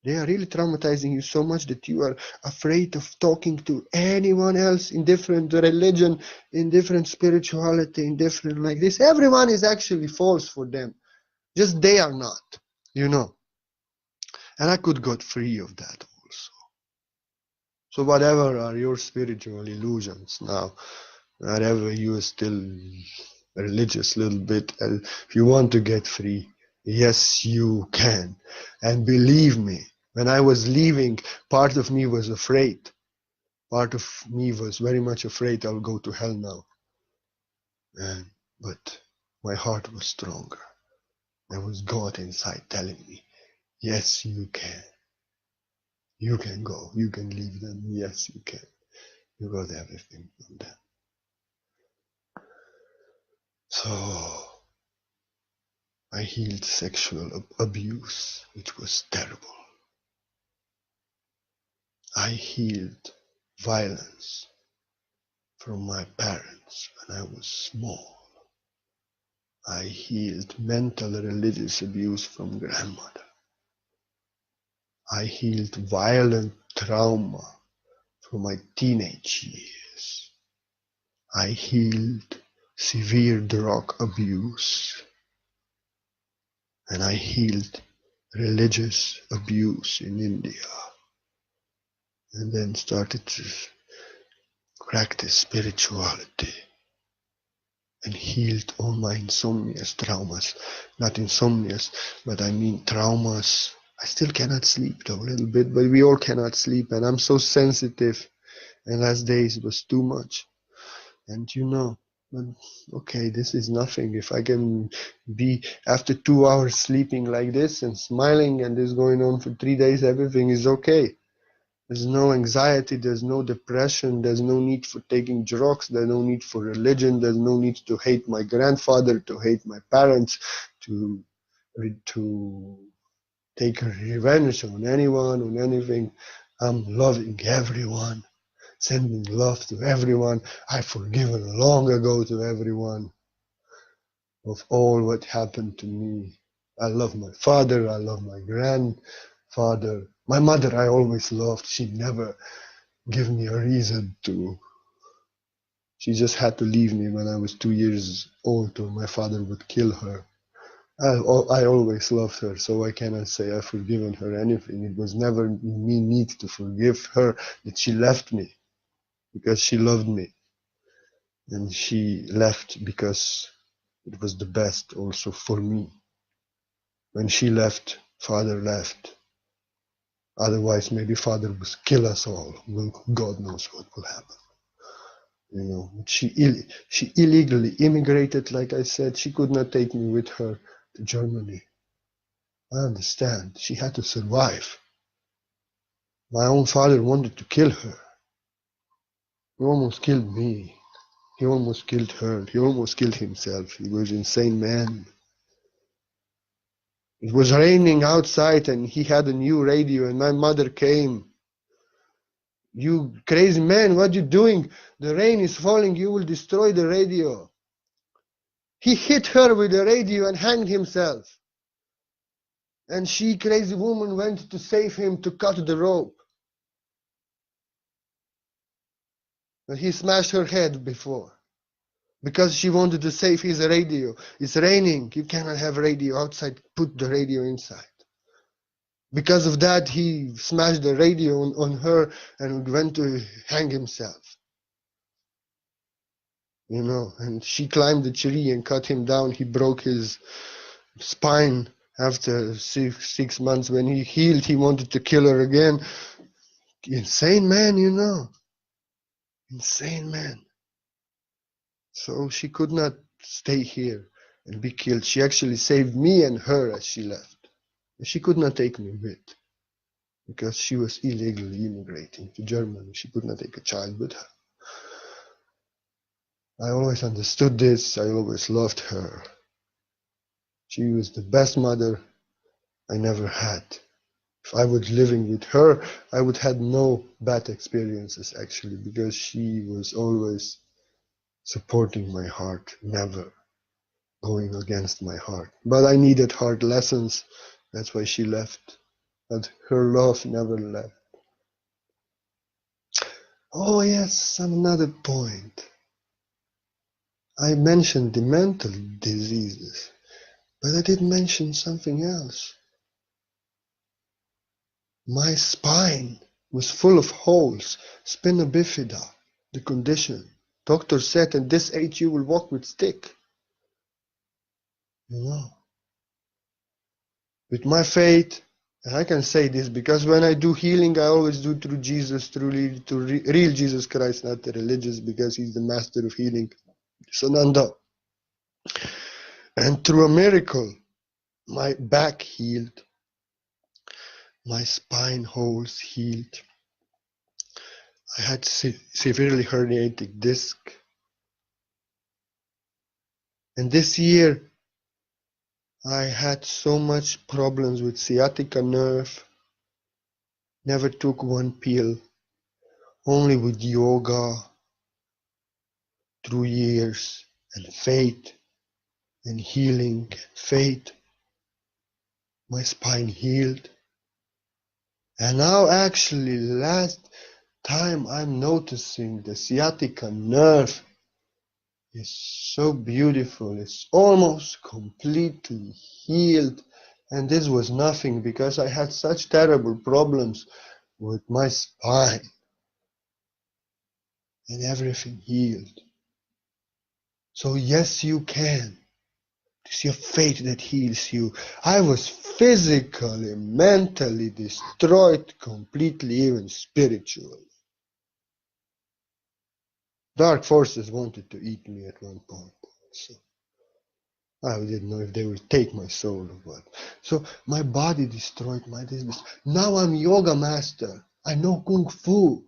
They are really traumatizing you so much that you are afraid of talking to anyone else in different religion, in different spirituality, in different like this. Everyone is actually false for them. Just they are not, you know. And I could get free of that also. So whatever are your spiritual illusions now, whatever you are still religious a little bit, if you want to get free, yes, you can. And believe me, when I was leaving, part of me was afraid. Part of me was very much afraid I'll go to hell now. But my heart was stronger. There was God inside telling me, yes, you can. You can go. You can leave them. Yes, you can. You got everything from them. So I healed sexual abuse, which was terrible. I healed violence from my parents when I was small. I healed mental religious abuse from grandmother. I healed violent trauma from my teenage years. I healed severe drug abuse. And I healed religious abuse in India. And then started to practice spirituality. And healed all my insomnias, traumas. Not insomnias, but I mean traumas. I still cannot sleep though, a little bit, but we all cannot sleep. And I'm so sensitive. And last days it was too much. And you know, but okay, this is nothing. If I can be after 2 hours sleeping like this and smiling and this going on for 3 days, everything is okay. There's no anxiety, there's no depression, there's no need for taking drugs, there's no need for religion, there's no need to hate my grandfather, to hate my parents, to take revenge on anyone, on anything. I'm loving everyone, sending love to everyone. I've forgiven long ago to everyone of all what happened to me. I love my father, I love my grandfather. My mother I always loved. She never gave me a reason to. She just had to leave me when I was 2 years old or my father would kill her. I always loved her, so I cannot say I've forgiven her anything. It was never me need to forgive her that she left me, because she loved me. And she left because it was the best also for me. When she left, father left. Otherwise, maybe father would kill us all. Well, God knows what will happen. You know, she illegally immigrated, like I said. She could not take me with her to Germany. I understand. She had to survive. My own father wanted to kill her. He almost killed me. He almost killed her. He almost killed himself. He was an insane man. It was raining outside and he had a new radio and my mother came You crazy man, what you doing? The rain is falling, you will destroy the radio. He hit her with the radio and hanged himself. And she, crazy woman, went to save him to cut the rope. But he smashed her head before. Because she wanted to save his radio. It's raining, you cannot have radio outside, put the radio inside. Because of that, he smashed the radio on her and went to hang himself. You know, and she climbed the tree and cut him down. He broke his spine after six months. When he healed, he wanted to kill her again. Insane man, you know. Insane man. So she could not stay here and be killed. She actually saved me and her as she left. She could not take me with because she was illegally immigrating to Germany. She could not take a child with her. I always understood this. I always loved her. She was the best mother I never had. If I was living with her, I would have no bad experiences actually, because she was always supporting my heart, never going against my heart. But I needed hard lessons. That's why she left. But her love never left. Oh yes, another point. I mentioned the mental diseases, but I did mention something else. My spine was full of holes, spina bifida, the condition. Doctor said at this age you will walk with stick. You know. With my faith, and I can say this because when I do healing, I always do through Jesus, through real Jesus Christ, not the religious, because he's the master of healing. Sananda. And through a miracle, my back healed. My spine holes healed. I had severely herniated disc. And this year, I had so much problems with sciatica nerve. Never took one pill. Only with yoga, through years, and faith, and healing, faith. My spine healed. And now actually last time I'm noticing the sciatica nerve is so beautiful. It's almost completely healed. And this was nothing because I had such terrible problems with my spine. And everything healed. So yes, you can. It's your faith that heals you. I was physically, mentally destroyed completely, even spiritually. Dark forces wanted to eat me at one point. So I didn't know if they would take my soul or what. So my body destroyed my business. Now I'm yoga master. I know Kung Fu.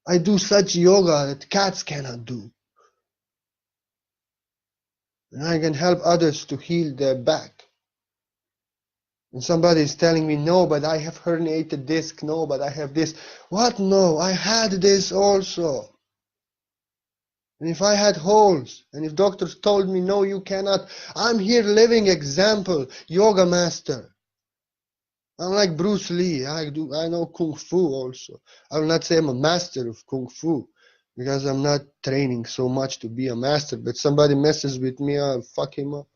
I do such yoga that cats cannot do. And I can help others to heal their back. And somebody is telling me, no, but I have herniated disc. No, but I have this. What? No, I had this also. And if I had holes, and if doctors told me, no, you cannot, I'm here living example, yoga master. I'm like Bruce Lee. I know Kung Fu also. I will not say I'm a master of Kung Fu, because I'm not training so much to be a master, but somebody messes with me, I'll fuck him up.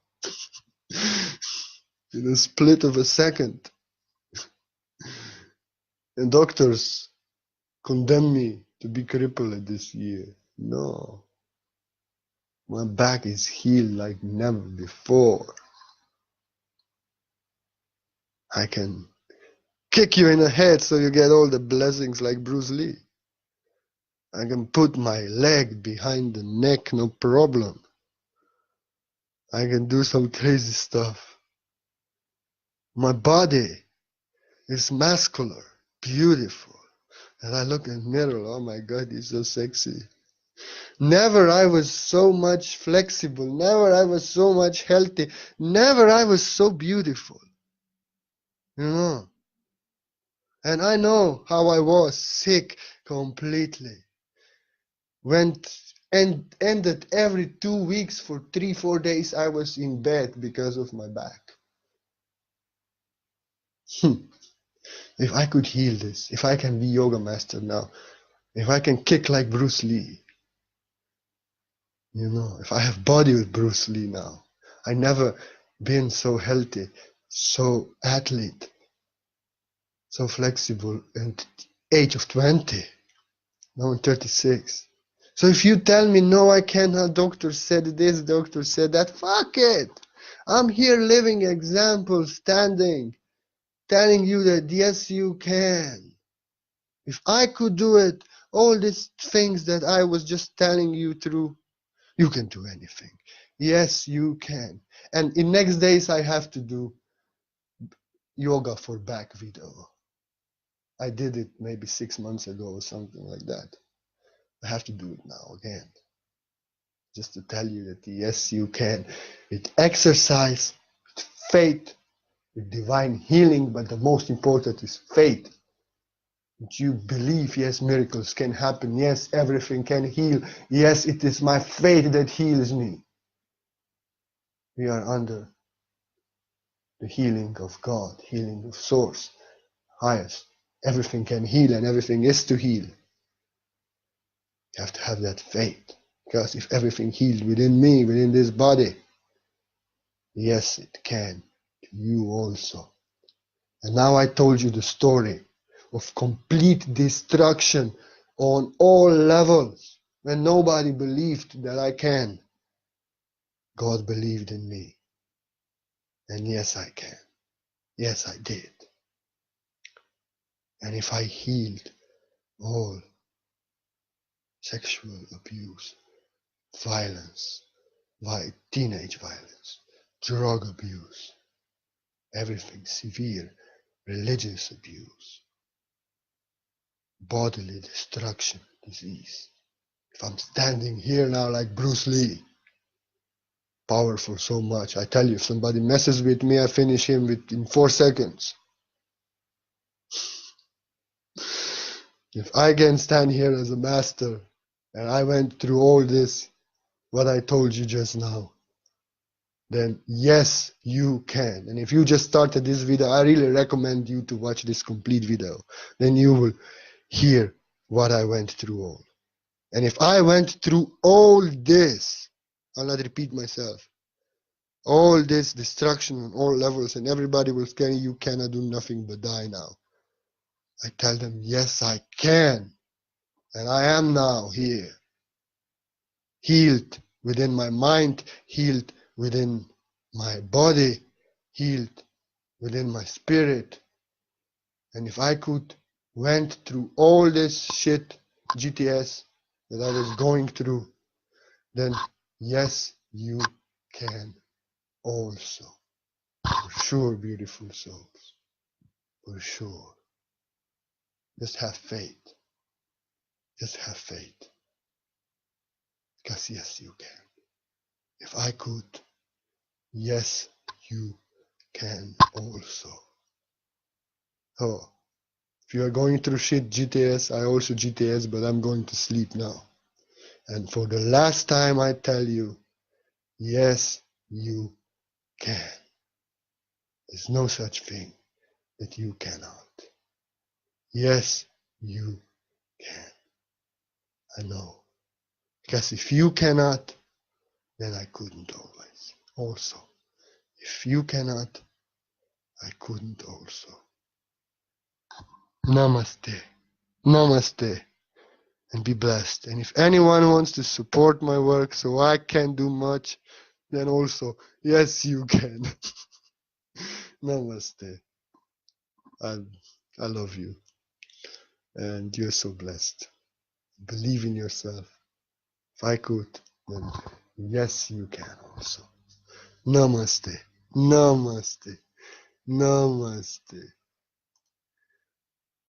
In a split of a second. And doctors condemn me to be crippled this year. No. My back is healed like never before. I can kick you in the head so you get all the blessings like Bruce Lee. I can put my leg behind the neck, no problem. I can do some crazy stuff. My body is muscular, beautiful. And I look in the mirror, oh my God, he's so sexy. Never I was so much flexible. Never I was so much healthy. Never I was so beautiful. You know. And I know how I was sick completely. Went and ended every 2 weeks for 3-4 days I was in bed because of my back. If I could heal this, if I can be yoga master now, if I can kick like Bruce Lee, if I have body with Bruce Lee now, I never been so healthy, so athlete, so flexible at age of 20. Now I'm 36. So if you tell me, no, I cannot, doctor said this, doctor said that, fuck it. I'm here living example, standing, telling you that yes, you can. If I could do it, all these things that I was just telling you through, you can do anything. Yes, you can. And in next days, I have to do yoga for back video. I did it maybe 6 months ago or something like that. I have to do it now again. Just to tell you that yes, you can. With exercise, with faith, with divine healing, but the most important is faith. That you believe, yes, miracles can happen. Yes, everything can heal. Yes, it is my faith that heals me. We are under the healing of God, healing of Source, highest. Everything can heal and everything is to heal. You have to have that faith. Because if everything healed within me, within this body, yes, it can. You also. And now I told you the story of complete destruction on all levels. When nobody believed that I can, God believed in me. And yes, I can. Yes, I did. And if I healed all sexual abuse, violence, teenage violence, drug abuse, everything severe, religious abuse, bodily destruction, disease. If I'm standing here now like Bruce Lee, powerful so much, I tell you, if somebody messes with me, I finish him in 4 seconds. If I can stand here as a master, and I went through all this, what I told you just now, then yes, you can. And if you just started this video, I really recommend you to watch this complete video. Then you will hear what I went through all. And if I went through all this, I'll not repeat myself, all this destruction on all levels, and everybody will scare you cannot do nothing but die now. I tell them, yes, I can. And I am now here, healed within my mind, healed within my body, healed within my spirit. And if I could went through all this shit, GTS, that I was going through, then yes, you can also. For sure, beautiful souls. For sure. Just have faith. Just have faith. Because yes, you can. If I could, yes, you can also. Oh, if you are going through shit, GTS, I also GTS, but I'm going to sleep now. And for the last time, I tell you, yes, you can. There's no such thing that you cannot. Yes, you can. I know. Because if you cannot, then I couldn't always. Also, if you cannot, I couldn't also. Namaste. Namaste. And be blessed. And if anyone wants to support my work so I can do much, then also, yes, you can. Namaste. I love you. And you're so blessed. Believe in yourself. If I could, then yes, you can also. Namaste. Namaste. Namaste.